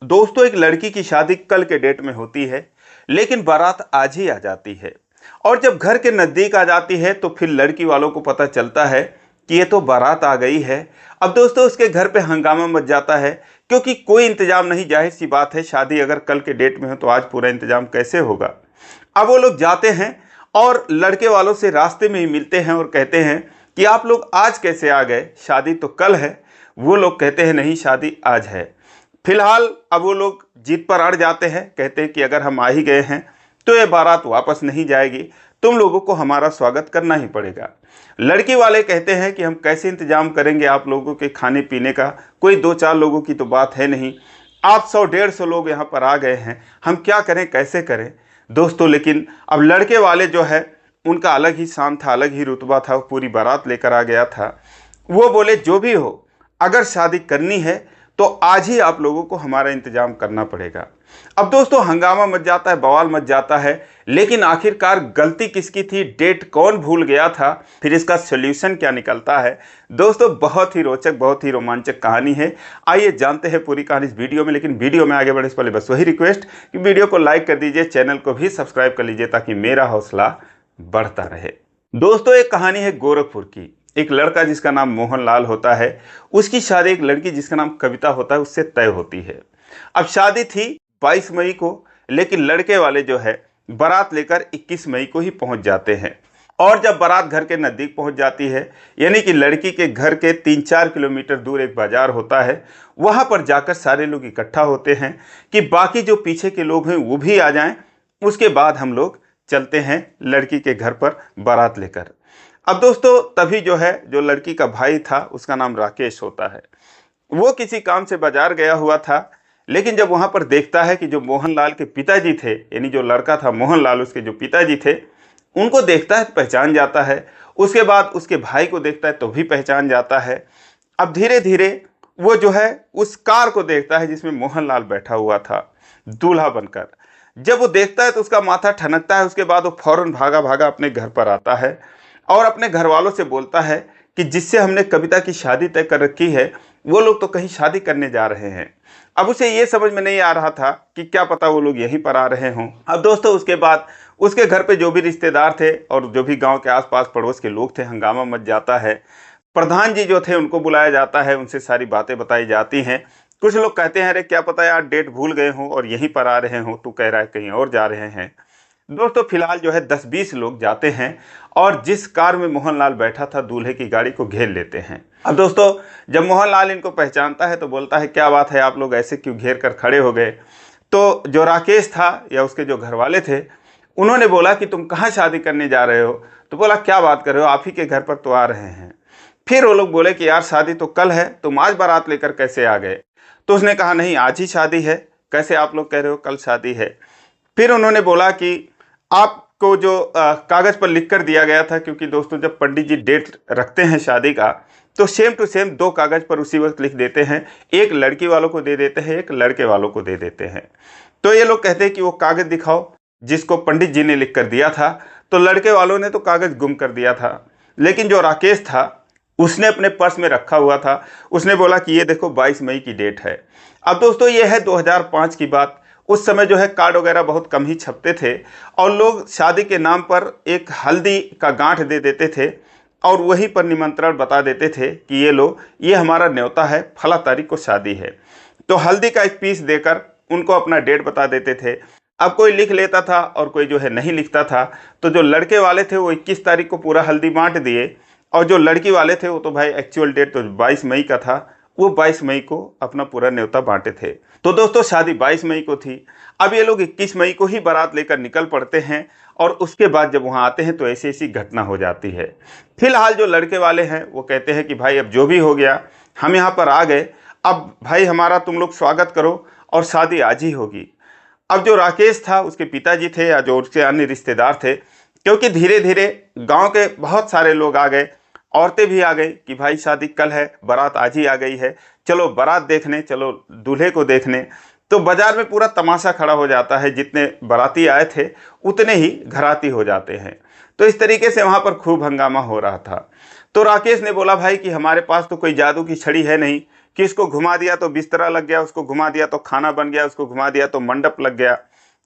दोस्तों, एक लड़की की शादी कल के डेट में होती है, लेकिन बारात आज ही आ जाती है। और जब घर के नज़दीक आ जाती है तो फिर लड़की वालों को पता चलता है कि ये तो बारात आ गई है। अब दोस्तों, उसके घर पे हंगामा मच जाता है, क्योंकि कोई इंतजाम नहीं। जाहिर सी बात है, शादी अगर कल के डेट में हो तो आज पूरा इंतजाम कैसे होगा। अब वो लोग जाते हैं और लड़के वालों से रास्ते में ही मिलते हैं और कहते हैं कि आप लोग आज कैसे आ गए, शादी तो कल है। वो लोग कहते हैं नहीं, शादी आज है। फिलहाल अब वो लोग जीत पर अड़ जाते हैं, कहते हैं कि अगर हम आ ही गए हैं तो ये बारात वापस नहीं जाएगी, तुम लोगों को हमारा स्वागत करना ही पड़ेगा। लड़की वाले कहते हैं कि हम कैसे इंतजाम करेंगे आप लोगों के खाने पीने का, कोई 2-4 लोगों की तो बात है नहीं, आप 100-150 लोग यहाँ पर आ गए हैं, हम क्या करें, कैसे करें। दोस्तों, लेकिन अब लड़के वाले जो है उनका अलग ही शान था, अलग ही रुतबा था, पूरी बारात लेकर आ गया था। वो बोले जो भी हो, अगर शादी करनी है तो आज ही आप लोगों को हमारा इंतजाम करना पड़ेगा। अब दोस्तों, हंगामा मच जाता है, बवाल मच जाता है, लेकिन आखिरकार गलती किसकी थी, डेट कौन भूल गया था, फिर इसका सॉल्यूशन क्या निकलता है। दोस्तों, बहुत ही रोचक, बहुत ही रोमांचक कहानी है। आइए जानते हैं पूरी कहानी इस वीडियो में। लेकिन वीडियो में आगे बढ़ने से पहले बस वही रिक्वेस्ट कि वीडियो को लाइक कर दीजिए, चैनल को भी सब्सक्राइब कर लीजिए ताकि मेरा हौसला बढ़ता रहे। दोस्तों, एक कहानी है गोरखपुर की। एक लड़का जिसका नाम मोहनलाल होता है, उसकी शादी एक लड़की जिसका नाम कविता होता है उससे तय होती है। अब शादी थी 22 मई को, लेकिन लड़के वाले जो है बारात लेकर 21 मई को ही पहुंच जाते हैं। और जब बारात घर के नज़दीक पहुंच जाती है, यानी कि लड़की के घर के 3-4 किलोमीटर दूर एक बाजार होता है, वहां पर जाकर सारे लोग इकट्ठा होते हैं कि बाकी जो पीछे के लोग हैं वो भी आ जाएं, उसके बाद हम लोग चलते हैं लड़की के घर पर बारात लेकर। अब दोस्तों, तभी जो है, जो लड़की का भाई था उसका नाम राकेश होता है, वो किसी काम से बाजार गया हुआ था। लेकिन जब वहाँ पर देखता है कि जो मोहनलाल के पिताजी थे, यानी जो लड़का था मोहनलाल, उसके जो पिताजी थे, उनको देखता है तो पहचान जाता है। उसके बाद उसके भाई को देखता है तो भी पहचान जाता है। अब धीरे धीरे वो जो है उस कार को देखता है जिसमें मोहनलाल बैठा हुआ था दूल्हा बनकर। जब वो देखता है तो उसका माथा ठनकता है। उसके बाद वो फौरन भागा भागा अपने घर पर आता है और अपने घर वालों से बोलता है कि जिससे हमने कविता की शादी तय कर रखी है, वो लोग तो कहीं शादी करने जा रहे हैं। अब उसे ये समझ में नहीं आ रहा था कि क्या पता वो लोग यहीं पर आ रहे हों। अब दोस्तों, उसके बाद उसके घर पे जो भी रिश्तेदार थे और जो भी गांव के आसपास पड़ोस के लोग थे, हंगामा मच जाता है। प्रधान जी जो थे उनको बुलाया जाता है, उनसे सारी बातें बताई जाती हैं। कुछ लोग कहते हैं, अरे क्या पता यार, डेट भूल गए हों और यहीं पर आ रहे हों, तू कह रहा है कहीं और जा रहे हैं। दोस्तों, फिलहाल जो है 10-20 लोग जाते हैं और जिस कार में मोहनलाल बैठा था दूल्हे की गाड़ी को घेर लेते हैं। अब दोस्तों, जब मोहनलाल इनको पहचानता है तो बोलता है, क्या बात है, आप लोग ऐसे क्यों घेर कर खड़े हो गए। तो जो राकेश था या उसके जो घर वाले थे, उन्होंने बोला कि तुम कहाँ शादी करने जा रहे हो। तो बोला, क्या बात कर रहे हो, आप ही के घर पर तो आ रहे हैं। फिर वो लोग बोले कि यार, शादी तो कल है, तुम आज बारात लेकर कैसे आ गए। तो उसने कहा, नहीं, आज ही शादी है, कैसे आप लोग कह रहे हो कल शादी है। फिर उन्होंने बोला कि आपको जो कागज़ पर लिख कर दिया गया था, क्योंकि दोस्तों जब पंडित जी डेट रखते हैं शादी का तो सेम टू सेम 2 कागज़ पर उसी वक्त लिख देते हैं, एक लड़की वालों को दे देते हैं, एक लड़के वालों को दे देते हैं। तो ये लोग कहते हैं कि वो कागज़ दिखाओ जिसको पंडित जी ने लिख कर दिया था। तो लड़के वालों ने तो कागज़ गुम कर दिया था, लेकिन जो राकेश था उसने अपने पर्स में रखा हुआ था। उसने बोला कि ये देखो 22 मई की डेट है। अब दोस्तों, ये है 2005 की बात। उस समय जो है कार्ड वगैरह बहुत कम ही छपते थे और लोग शादी के नाम पर एक हल्दी का गांठ दे देते थे और वहीं पर निमंत्रण बता देते थे कि ये लो, ये हमारा न्योता है, फला तारीख को शादी है। तो हल्दी का एक पीस देकर उनको अपना डेट बता देते थे। अब कोई लिख लेता था और कोई जो है नहीं लिखता था। तो जो लड़के वाले थे वो 21 तारीख को पूरा हल्दी बांट दिए और जो लड़की वाले थे वो तो भाई एक्चुअल डेट तो 22 मई का था, वो 22 मई को अपना पूरा न्योता बांटे थे। तो दोस्तों, शादी 22 मई को थी। अब ये लोग 21 मई को ही बारात लेकर निकल पड़ते हैं और उसके बाद जब वहाँ आते हैं तो ऐसी ऐसी घटना हो जाती है। फिलहाल जो लड़के वाले हैं वो कहते हैं कि भाई अब जो भी हो गया, हम यहाँ पर आ गए, अब भाई हमारा तुम लोग स्वागत करो और शादी आज ही होगी। अब जो राकेश था, उसके पिताजी थे या जो उसके अन्य रिश्तेदार थे, क्योंकि धीरे धीरे गाँव के बहुत सारे लोग आ गए, औरतें भी आ गई कि भाई शादी कल है, बारात आज ही आ गई है, चलो बारात देखने, चलो दूल्हे को देखने। तो बाजार में पूरा तमाशा खड़ा हो जाता है, जितने बाराती आए थे उतने ही घराती हो जाते हैं। तो इस तरीके से वहाँ पर खूब हंगामा हो रहा था। तो राकेश ने बोला, भाई कि हमारे पास तो कोई जादू की छड़ी है नहीं कि इसको घुमा दिया तो बिस्तरा लग गया, उसको घुमा दिया तो खाना बन गया, उसको घुमा दिया तो मंडप लग गया,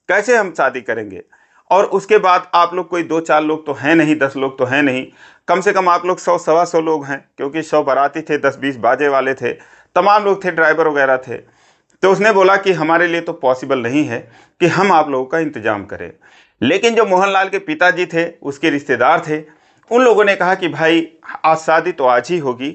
कैसे हम शादी करेंगे। और उसके बाद आप लोग कोई 2-4 लोग तो हैं नहीं, 10 लोग तो हैं नहीं, कम से कम आप लोग 100-125 लोग हैं, क्योंकि 100 बाराती थे, 10-20 बाजे वाले थे, तमाम लोग थे, ड्राइवर वगैरह थे। तो उसने बोला कि हमारे लिए तो पॉसिबल नहीं है कि हम आप लोगों का इंतजाम करें। लेकिन जो मोहनलाल के पिताजी थे, उसके रिश्तेदार थे, उन लोगों ने कहा कि भाई आज शादी तो आज ही होगी,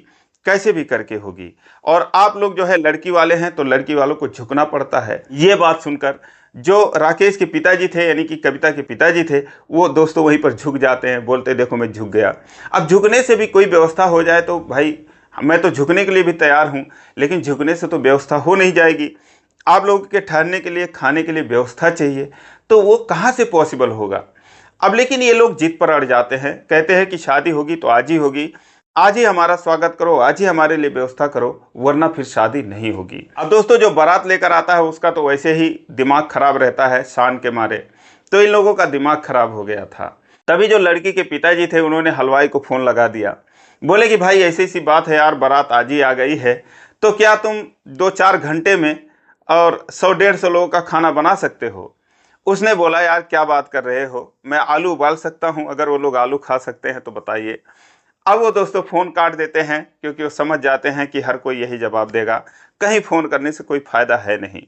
कैसे भी करके होगी, और आप लोग जो है लड़की वाले हैं तो लड़की वालों को झुकना पड़ता है। ये बात सुनकर जो राकेश के पिताजी थे, यानी कि कविता के पिताजी थे, वो दोस्तों वहीं पर झुक जाते हैं, बोलते देखो मैं झुक गया। अब झुकने से भी कोई व्यवस्था हो जाए तो भाई मैं तो झुकने के लिए भी तैयार हूँ, लेकिन झुकने से तो व्यवस्था हो नहीं जाएगी। आप लोगों के ठहरने के लिए, खाने के लिए व्यवस्था चाहिए, तो वो कहाँ से पॉसिबल होगा। अब लेकिन ये लोग जिद पर अड़ जाते हैं, कहते हैं कि शादी होगी तो आज ही होगी, आज ही हमारा स्वागत करो, आज ही हमारे लिए व्यवस्था करो, वरना फिर शादी नहीं होगी। अब दोस्तों जो बारात लेकर आता है उसका तो वैसे ही दिमाग खराब रहता है शान के मारे, तो इन लोगों का दिमाग खराब हो गया था। तभी जो लड़की के पिताजी थे उन्होंने हलवाई को फ़ोन लगा दिया, बोले कि भाई ऐसी सी बात है यार, बारात आज ही आ गई है, तो क्या तुम 2-4 घंटे में और 100-150 लोगों का खाना बना सकते हो। उसने बोला यार क्या बात कर रहे हो, मैं आलू उबाल सकता हूँ, अगर वो लोग आलू खा सकते हैं तो बताइए। अब वो दोस्तों फ़ोन काट देते हैं, क्योंकि वो समझ जाते हैं कि हर कोई यही जवाब देगा, कहीं फ़ोन करने से कोई फ़ायदा है नहीं।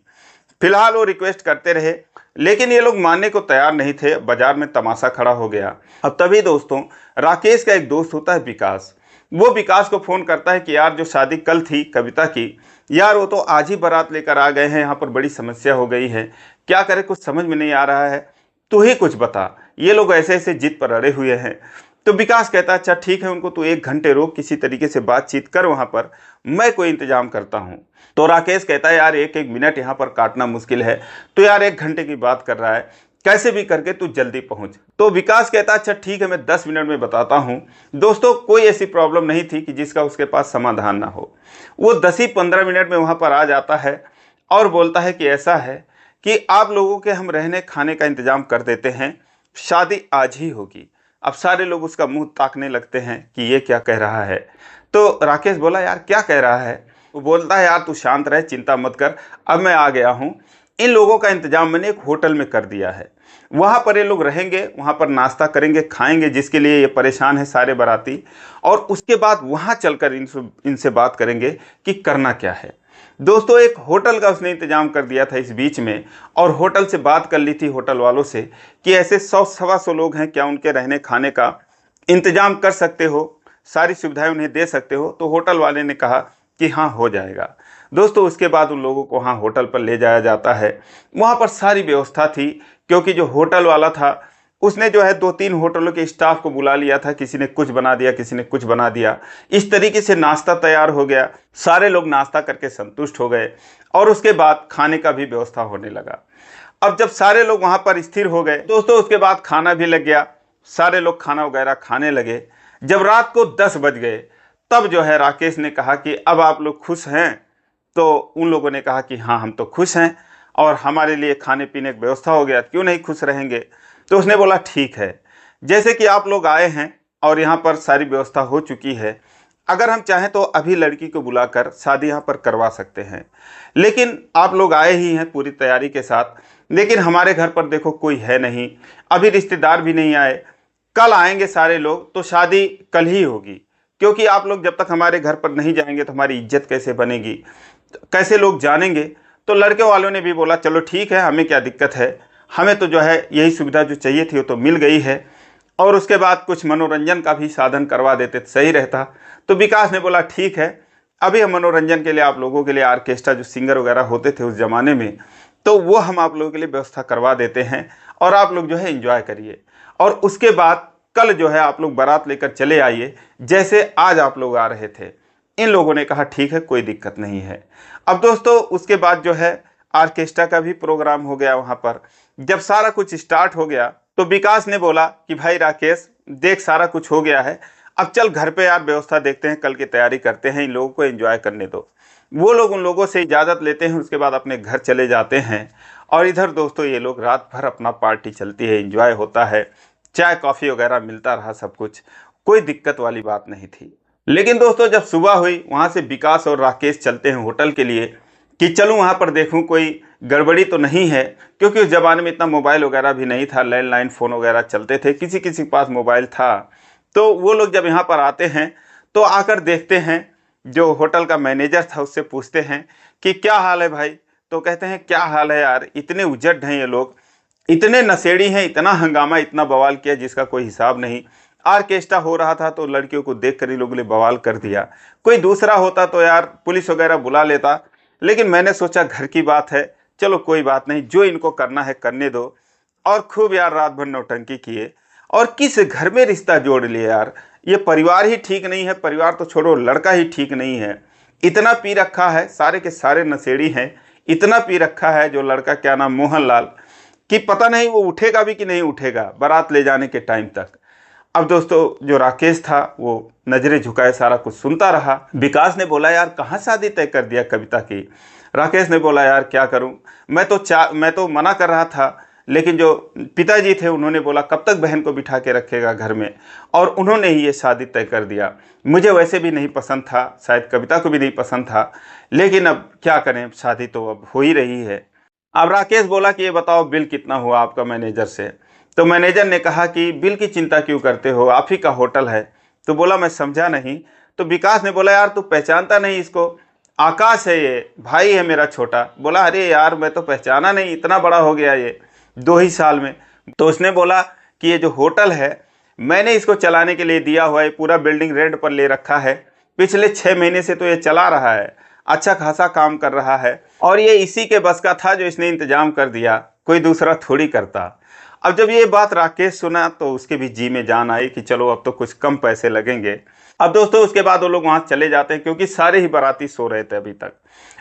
फिलहाल वो रिक्वेस्ट करते रहे, लेकिन ये लोग मानने को तैयार नहीं थे। बाजार में तमाशा खड़ा हो गया। अब तभी दोस्तों राकेश का एक दोस्त होता है विकास, वो विकास को फ़ोन करता है कि यार जो शादी कल थी कविता की, यार वो तो आज ही बारात लेकर आ गए हैं, यहाँ पर बड़ी समस्या हो गई है, क्या करें कुछ समझ में नहीं आ रहा है, तू ही कुछ बता, ये लोग ऐसे ऐसे जिद पर अड़े हुए हैं। तो विकास कहता है अच्छा ठीक है, उनको तू 1 घंटे रोक, किसी तरीके से बातचीत कर वहाँ पर, मैं कोई इंतजाम करता हूँ। तो राकेश कहता है यार 1-1 मिनट यहाँ पर काटना मुश्किल है, तो यार 1 घंटे की बात कर रहा है, कैसे भी करके तू जल्दी पहुँच। तो विकास कहता है अच्छा ठीक है, मैं 10 मिनट में बताता हूँ। दोस्तों कोई ऐसी प्रॉब्लम नहीं थी कि जिसका उसके पास समाधान ना हो। वो 10 ही 15 मिनट में वहाँ पर आ जाता है और बोलता है कि ऐसा है कि आप लोगों के हम रहने खाने का इंतजाम कर देते हैं, शादी आज ही होगी। अब सारे लोग उसका मुंह ताकने लगते हैं कि ये क्या कह रहा है। तो राकेश बोला यार क्या कह रहा है। वो बोलता है यार तू शांत रहे, चिंता मत कर, अब मैं आ गया हूँ, इन लोगों का इंतजाम मैंने एक होटल में कर दिया है, वहाँ पर ये लोग रहेंगे, वहाँ पर नाश्ता करेंगे, खाएंगे, जिसके लिए ये परेशान है सारे बाराती, और उसके बाद वहाँ चलकर इनसे बात करेंगे कि करना क्या है। दोस्तों एक होटल का उसने इंतजाम कर दिया था इस बीच में, और होटल से बात कर ली थी होटल वालों से कि ऐसे 100-125 लोग हैं, क्या उनके रहने खाने का इंतजाम कर सकते हो, सारी सुविधाएं उन्हें दे सकते हो। तो होटल वाले ने कहा कि हाँ हो जाएगा। दोस्तों उसके बाद उन लोगों को वहाँ होटल पर ले जाया जाता है। वहाँ पर सारी व्यवस्था थी, क्योंकि जो होटल वाला था उसने जो है 2-3 होटलों के स्टाफ को बुला लिया था, किसी ने कुछ बना दिया, किसी ने कुछ बना दिया, इस तरीके से नाश्ता तैयार हो गया। सारे लोग नाश्ता करके संतुष्ट हो गए और उसके बाद खाने का भी व्यवस्था होने लगा। अब जब सारे लोग वहाँ पर स्थिर हो गए दोस्तों, उसके बाद खाना भी लग गया, सारे लोग खाना वगैरह खाने लगे। जब रात को 10 बज गए तब जो है राकेश ने कहा कि अब आप लोग खुश हैं। तो उन लोगों ने कहा कि हाँ हम तो खुश हैं, और हमारे लिए खाने पीने की व्यवस्था हो गया, क्यों नहीं खुश रहेंगे। तो उसने बोला ठीक है, जैसे कि आप लोग आए हैं और यहाँ पर सारी व्यवस्था हो चुकी है, अगर हम चाहें तो अभी लड़की को बुलाकर शादी यहाँ पर करवा सकते हैं, लेकिन आप लोग आए ही हैं पूरी तैयारी के साथ, लेकिन हमारे घर पर देखो कोई है नहीं, अभी रिश्तेदार भी नहीं आए, कल आएंगे सारे लोग तो शादी कल ही होगी, क्योंकि आप लोग जब तक हमारे घर पर नहीं जाएंगे तो हमारी इज्जत कैसे बनेगी, कैसे लोग जानेंगे। तो लड़के वालों ने भी बोला चलो ठीक है, हमें क्या दिक्कत है, हमें तो जो है यही सुविधा जो चाहिए थी वो तो मिल गई है, और उसके बाद कुछ मनोरंजन का भी साधन करवा देते तो सही रहता। तो विकास ने बोला ठीक है, अभी हम मनोरंजन के लिए आप लोगों के लिए ऑर्केस्ट्रा जो सिंगर वगैरह होते थे उस ज़माने में, तो वो हम आप लोगों के लिए व्यवस्था करवा देते हैं, और आप लोग जो है एंजॉय करिए, और उसके बाद कल जो है आप लोग बारात लेकर चले आइए जैसे आज आप लोग आ रहे थे। इन लोगों ने कहा ठीक है, कोई दिक्कत नहीं है। अब दोस्तों उसके बाद जो है ऑर्केस्ट्रा का भी प्रोग्राम हो गया। वहाँ पर जब सारा कुछ स्टार्ट हो गया तो विकास ने बोला कि भाई राकेश देख सारा कुछ हो गया है, अब चल घर पे यार व्यवस्था देखते हैं, कल की तैयारी करते हैं, इन लोगों को एंजॉय करने दो। वो लोग उन लोगों से इजाज़त लेते हैं, उसके बाद अपने घर चले जाते हैं। और इधर दोस्तों ये लोग रात भर अपना पार्टी चलती है, एंजॉय होता है, चाय कॉफ़ी वगैरह मिलता रहा, सब कुछ, कोई दिक्कत वाली बात नहीं थी। लेकिन दोस्तों जब सुबह हुई, वहाँ से विकास और राकेश चलते हैं होटल के लिए कि चलूँ वहाँ पर देखूँ कोई गड़बड़ी तो नहीं है, क्योंकि उस ज़माने में इतना मोबाइल वगैरह भी नहीं था, लैंडलाइन फ़ोन वगैरह चलते थे, किसी किसी के पास मोबाइल था। तो वो लोग जब यहाँ पर आते हैं तो आकर देखते हैं, जो होटल का मैनेजर था उससे पूछते हैं कि क्या हाल है भाई। तो कहते हैं क्या हाल है यार, इतने उजड़ हैं ये लोग, इतने नशेड़ी हैं, इतना हंगामा इतना बवाल किया जिसका कोई हिसाब नहीं। आर्केस्ट्रा हो रहा था तो लड़कियों को देख कर ही लोगों ने बवाल कर दिया। कोई दूसरा होता तो यार पुलिस वगैरह बुला लेता, लेकिन मैंने सोचा घर की बात है, चलो कोई बात नहीं, जो इनको करना है करने दो। और खूब यार रात भर नौटंकी किए और किस घर में रिश्ता जोड़ लिए यार। ये परिवार ही ठीक नहीं है, परिवार तो छोड़ो लड़का ही ठीक नहीं है। इतना पी रखा है, सारे के सारे नशेड़ी हैं, इतना पी रखा है जो लड़का, क्या नाम, मोहनलाल, कि पता नहीं वो उठेगा भी कि नहीं उठेगा बारात ले जाने के टाइम तक। अब दोस्तों जो राकेश था वो नजरें झुकाए सारा कुछ सुनता रहा। विकास ने बोला यार कहाँ शादी तय कर दिया कविता की। राकेश ने बोला यार क्या करूं, मैं तो मना कर रहा था, लेकिन जो पिताजी थे उन्होंने बोला कब तक बहन को बिठा के रखेगा घर में, और उन्होंने ही ये शादी तय कर दिया। मुझे वैसे भी नहीं पसंद था, शायद कविता को भी नहीं पसंद था, लेकिन अब क्या करें, शादी तो अब हो ही रही है। अब राकेश बोला कि ये बताओ बिल कितना हुआ आपका मैनेजर से। तो मैनेजर ने कहा कि बिल की चिंता क्यों करते हो, आप ही का होटल है। तो बोला मैं समझा नहीं। तो विकास ने बोला यार तू पहचानता नहीं इसको, आकाश है ये, भाई है मेरा छोटा। बोला अरे यार मैं तो पहचाना नहीं, इतना बड़ा हो गया ये 2 ही साल में। तो उसने बोला कि ये जो होटल है मैंने इसको चलाने के लिए दिया हुआ है, पूरा बिल्डिंग रेंट पर ले रखा है, पिछले 6 महीने से तो ये चला रहा है, अच्छा खासा काम कर रहा है, और ये इसी के बस का था जो इसने इंतजाम कर दिया, कोई दूसरा थोड़ी करता। अब जब ये बात राकेश सुना तो उसके भी जी में जान आई कि चलो अब तो कुछ कम पैसे लगेंगे। अब दोस्तों उसके बाद वो लोग वहाँ चले जाते हैं, क्योंकि सारे ही बाराती सो रहे थे अभी तक।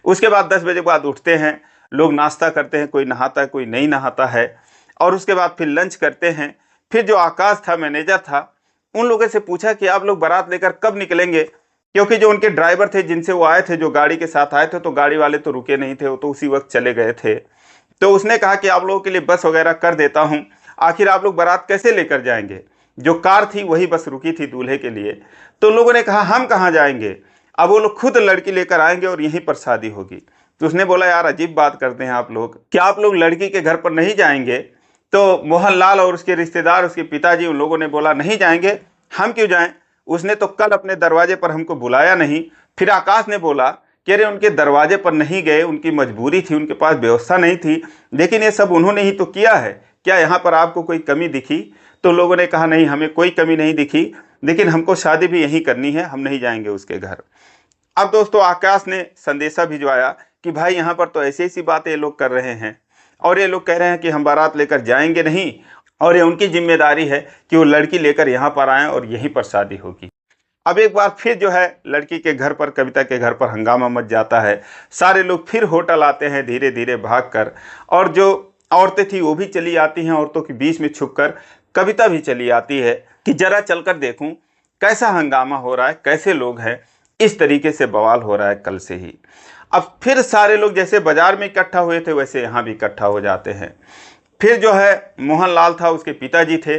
उसके बाद 10 बजे के बाद उठते हैं लोग, नाश्ता करते हैं, कोई नहाता है कोई नहीं नहाता है, और उसके बाद फिर लंच करते हैं। फिर जो आकाश था मैनेजर था, उन लोगों से पूछा कि आप लोग बारात लेकर कब निकलेंगे, क्योंकि जो उनके ड्राइवर थे जिनसे वो आए थे, जो गाड़ी के साथ आए थे, तो गाड़ी वाले तो रुके नहीं थे, वो तो उसी वक्त चले गए थे। तो उसने कहा कि आप लोगों के लिए बस वगैरह कर देता हूँ, आखिर आप लोग बारात कैसे लेकर जाएंगे। जो कार थी वही बस रुकी थी दूल्हे के लिए। तो लोगों ने कहा हम कहाँ जाएंगे, अब वो लोग खुद लड़की लेकर आएंगे और यहीं पर शादी होगी। तो उसने बोला यार अजीब बात करते हैं आप लोग, क्या आप लोग लड़की के घर पर नहीं जाएंगे। तो मोहनलाल और उसके रिश्तेदार, उसके पिताजी, उन लोगों ने बोला नहीं जाएंगे, हम क्यों जाएं, उसने तो कल अपने दरवाजे पर हमको बुलाया नहीं। फिर आकाश ने बोला कि अरे उनके दरवाजे पर नहीं गए, उनकी मजबूरी थी, उनके पास व्यवस्था नहीं थी, लेकिन ये सब उन्होंने ही तो किया है, क्या यहाँ पर आपको कोई कमी दिखी। तो लोगों ने कहा नहीं हमें कोई कमी नहीं दिखी, लेकिन हमको शादी भी यहीं करनी है, हम नहीं जाएंगे उसके घर। अब दोस्तों आकाश ने संदेशा भिजवाया कि भाई यहाँ पर तो ऐसी ऐसी बातें ये लोग कर रहे हैं, और ये लोग कह रहे हैं कि हम बारात लेकर जाएंगे नहीं, और ये उनकी जिम्मेदारी है कि वो लड़की लेकर यहाँ पर आएँ और यहीं पर शादी होगी। अब एक बार फिर जो है लड़की के घर पर, कविता के घर पर हंगामा मच जाता है। सारे लोग फिर होटल आते हैं धीरे धीरे भाग कर, और जो औरतें थी वो भी चली आती हैं, औरतों के बीच में छुपकर कविता भी चली आती है कि जरा चलकर देखूं कैसा हंगामा हो रहा है, कैसे लोग हैं, इस तरीके से बवाल हो रहा है कल से ही। अब फिर सारे लोग जैसे बाजार में इकट्ठा हुए थे वैसे यहाँ भी इकट्ठा हो जाते हैं। फिर जो है मोहनलाल था, उसके पिताजी थे,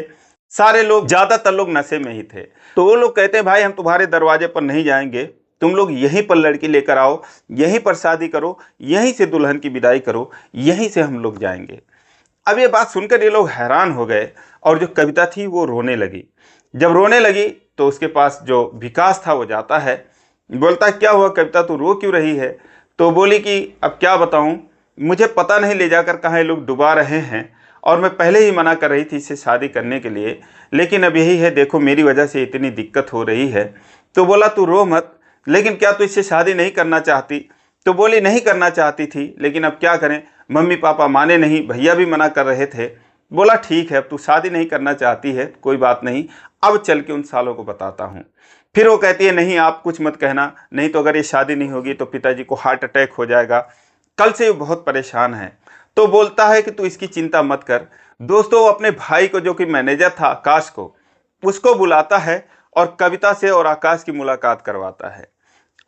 सारे लोग, ज़्यादातर लोग नशे में ही थे। तो वो लोग कहते हैं भाई हम तुम्हारे दरवाजे पर नहीं जाएंगे, तुम लोग यहीं पर लड़की लेकर आओ, यहीं पर शादी करो, यहीं से दुल्हन की विदाई करो, यहीं से हम लोग जाएंगे। अब ये बात सुनकर ये लोग हैरान हो गए, और जो कविता थी वो रोने लगी। जब रोने लगी तो उसके पास जो विकास था वो जाता है, बोलता क्या हुआ कविता तू रो क्यों रही है। तो बोली कि अब क्या बताऊं, मुझे पता नहीं ले जाकर कहाँ ये लोग डुबा रहे हैं, और मैं पहले ही मना कर रही थी इससे शादी करने के लिए, लेकिन अब यही है, देखो मेरी वजह से इतनी दिक्कत हो रही है। तो बोला तू रो मत, लेकिन क्या तू इससे शादी नहीं करना चाहती। तो बोली नहीं करना चाहती थी, लेकिन अब क्या करें, मम्मी पापा माने नहीं, भैया भी मना कर रहे थे। बोला ठीक है अब तू शादी नहीं करना चाहती है, कोई बात नहीं, अब चल के उन सालों को बताता हूँ। फिर वो कहती है नहीं आप कुछ मत कहना, नहीं तो अगर ये शादी नहीं होगी तो पिताजी को हार्ट अटैक हो जाएगा, कल से वो बहुत परेशान है। तो बोलता है कि तू इसकी चिंता मत कर। दोस्तों वो अपने भाई को, जो कि मैनेजर था आकाश को, उसको बुलाता है और कविता से और आकाश की मुलाकात करवाता है।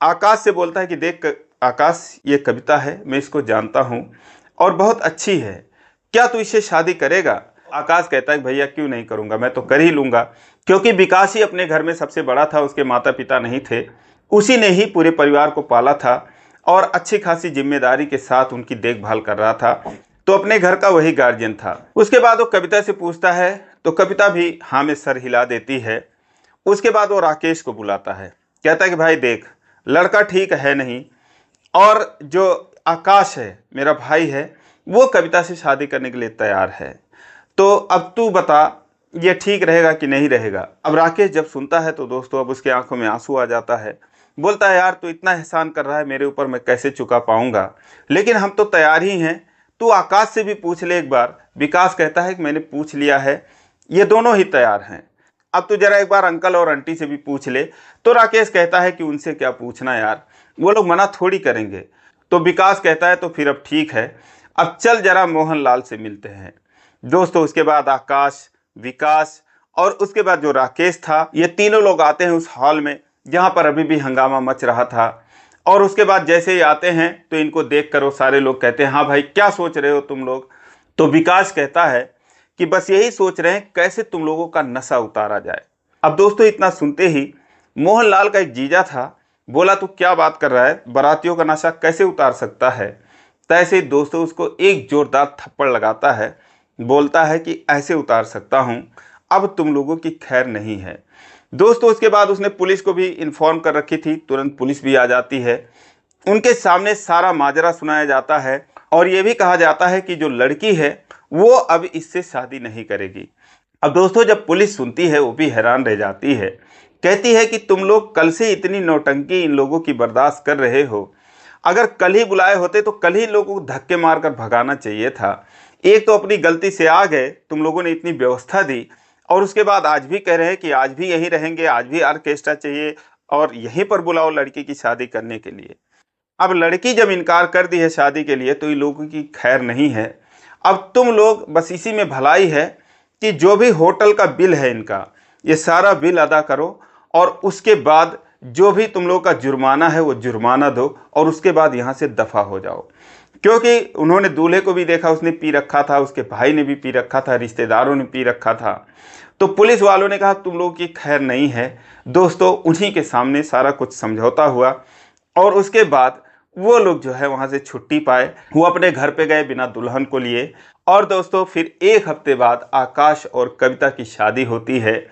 आकाश से बोलता है कि देख आकाश, ये कविता है, मैं इसको जानता हूँ और बहुत अच्छी है, क्या तू इससे शादी करेगा। आकाश कहता है भैया क्यों नहीं करूँगा, मैं तो कर ही लूँगा, क्योंकि विकास ही अपने घर में सबसे बड़ा था, उसके माता पिता नहीं थे, उसी ने ही पूरे परिवार को पाला था और अच्छी खासी जिम्मेदारी के साथ उनकी देखभाल कर रहा था, तो अपने घर का वही गार्जियन था। उसके बाद वो कविता से पूछता है तो कविता भी हाँ में सर हिला देती है। उसके बाद वो राकेश को बुलाता है, कहता है कि भाई देख, लड़का ठीक है नहीं, और जो आकाश है मेरा भाई है वो कविता से शादी करने के लिए तैयार है, तो अब तू बता ये ठीक रहेगा कि नहीं रहेगा। अब राकेश जब सुनता है तो दोस्तों अब उसके आंखों में आंसू आ जाता है। बोलता है यार तू इतना एहसान कर रहा है मेरे ऊपर, मैं कैसे चुका पाऊंगा, लेकिन हम तो तैयार ही हैं, तू आकाश से भी पूछ ले एक बार। विकास कहता है कि मैंने पूछ लिया है, ये दोनों ही तैयार हैं, अब तू जरा एक बार अंकल और आंटी से भी पूछ ले। तो राकेश कहता है कि उनसे क्या पूछना यार, वो लोग मना थोड़ी करेंगे। तो विकास कहता है तो फिर अब ठीक है, अब चल जरा मोहनलाल से मिलते हैं। दोस्तों उसके बाद आकाश, विकास और उसके बाद जो राकेश था, ये तीनों लोग आते हैं उस हॉल में जहाँ पर अभी भी हंगामा मच रहा था। और उसके बाद जैसे ही आते हैं तो इनको देख कर वो सारे लोग कहते हैं हाँ भाई क्या सोच रहे हो तुम लोग। तो विकास कहता है कि बस यही सोच रहे हैं कैसे तुम लोगों का नशा उतारा जाए। अब दोस्तों इतना सुनते ही मोहनलाल का एक जीजा था, बोला तू क्या बात कर रहा है, बारातियों का नशा कैसे उतार सकता है। तैसे ही दोस्तों उसको एक जोरदार थप्पड़ लगाता है, बोलता है कि ऐसे उतार सकता हूँ, अब तुम लोगों की खैर नहीं है। दोस्तों उसके बाद उसने पुलिस को भी इन्फॉर्म कर रखी थी, तुरंत पुलिस भी आ जाती है, उनके सामने सारा माजरा सुनाया जाता है और ये भी कहा जाता है कि जो लड़की है वो अब इससे शादी नहीं करेगी। अब दोस्तों जब पुलिस सुनती है वो भी हैरान रह जाती है, कहती है कि तुम लोग कल से इतनी नौटंकी इन लोगों की बर्दाश्त कर रहे हो, अगर कल ही बुलाए होते तो कल ही लोगों को धक्के मारकर भगाना चाहिए था। एक तो अपनी गलती से आ गए, तुम लोगों ने इतनी व्यवस्था दी और उसके बाद आज भी कह रहे हैं कि आज भी यहीं रहेंगे, आज भी ऑर्केस्ट्रा चाहिए और यहीं पर बुलाओ लड़की की शादी करने के लिए। अब लड़की जब इनकार कर दी है शादी के लिए तो इन लोगों की खैर नहीं है। अब तुम लोग बस इसी में भलाई है कि जो भी होटल का बिल है इनका, ये सारा बिल अदा करो और उसके बाद जो भी तुम लोग का जुर्माना है वो जुर्माना दो और उसके बाद यहाँ से दफ़ा हो जाओ। क्योंकि उन्होंने दूल्हे को भी देखा, उसने पी रखा था, उसके भाई ने भी पी रखा था, रिश्तेदारों ने पी रखा था। तो पुलिस वालों ने कहा तुम लोगों की खैर नहीं है। दोस्तों उन्हीं के सामने सारा कुछ समझौता हुआ और उसके बाद वो लोग जो है वहाँ से छुट्टी पाए, वो अपने घर पे गए बिना दुल्हन को लिए। और दोस्तों फिर एक हफ्ते बाद आकाश और कविता की शादी होती है।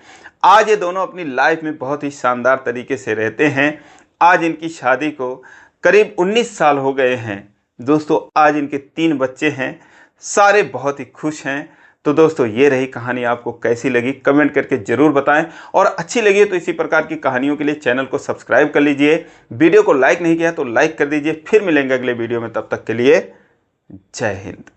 आज ये दोनों अपनी लाइफ में बहुत ही शानदार तरीके से रहते हैं। आज इनकी शादी को करीब 19 साल हो गए हैं। दोस्तों आज इनके 3 बच्चे हैं, सारे बहुत ही खुश हैं। तो दोस्तों ये रही कहानी, आपको कैसी लगी कमेंट करके ज़रूर बताएं और अच्छी लगी तो इसी प्रकार की कहानियों के लिए चैनल को सब्सक्राइब कर लीजिए। वीडियो को लाइक नहीं किया तो लाइक कर दीजिए। फिर मिलेंगे अगले वीडियो में, तब तक के लिए जय हिंद।